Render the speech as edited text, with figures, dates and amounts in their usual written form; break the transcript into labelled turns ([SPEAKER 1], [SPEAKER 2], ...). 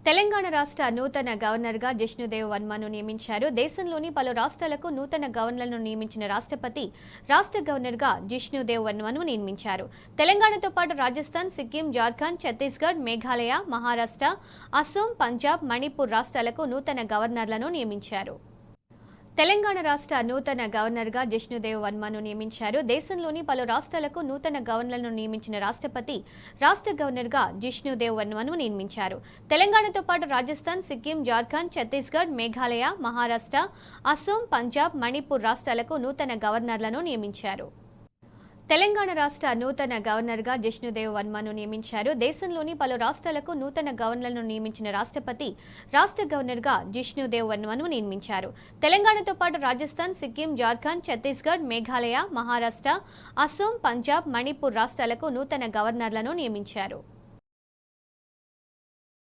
[SPEAKER 1] తెలంగాణ రాష్ట్ర నూతన గవర్నర్గా జిష్ణుదేవ్ వర్మను నియమించారు. దేశంలోని పలు రాష్ట్రాలకు నూతన గవర్నర్లను నియమించిన రాష్ట్రపతి రాష్ట్ర గవర్నర్గా జిష్ణుదేవ్ వర్మను నియమించారు. తెలంగాణతో పాటు రాజస్థాన్, సిక్కిం, జార్ఖండ్, ఛత్తీస్గఢ్, మేఘాలయ, మహారాష్ట్ర, అస్సోం, పంజాబ్, మణిపూర్ రాష్ట్రాలకు నూతన గవర్నర్లను నియమించారు. తెలంగాణ రాష్ట్ర నూతన గవర్నర్గా జిష్ణుదేవ్ వర్మను నియమించారు. దేశంలోని పలు రాష్ట్రాలకు నూతన గవర్నర్లను నియమించిన రాష్ట్రపతి రాష్ట్ర గవర్నర్గా జిష్ణుదేవ్ వర్మను నియమించారు. తెలంగాణతో పాటు రాజస్థాన్, సిక్కిం, జార్ఖండ్, ఛత్తీస్గఢ్, మేఘాలయ, మహారాష్ట్ర, అస్సోం, పంజాబ్, మణిపూర్ రాష్ట్రాలకు నూతన గవర్నర్లను నియమించారు. తెలంగాణ రాష్ట్ర నూతన గవర్నర్గా జిష్ణుదేవ్ వర్మను నియమించారు. దేశంలోని పలు రాష్ట్రాలకు నూతన గవర్నర్లను నియమించిన రాష్ట్రపతి రాష్ట్ర గవర్నర్గా జిష్ణుదేవ్ వర్మను నియమించారు. తెలంగాణతో పాటు రాజస్థాన్, సిక్కిం, జార్ఖండ్, ఛత్తీస్గఢ్, మేఘాలయ, మహారాష్ట్ర, అస్సోం, పంజాబ్, మణిపూర్ రాష్ట్రాలకు నూతన గవర్నర్లను నియమించారు.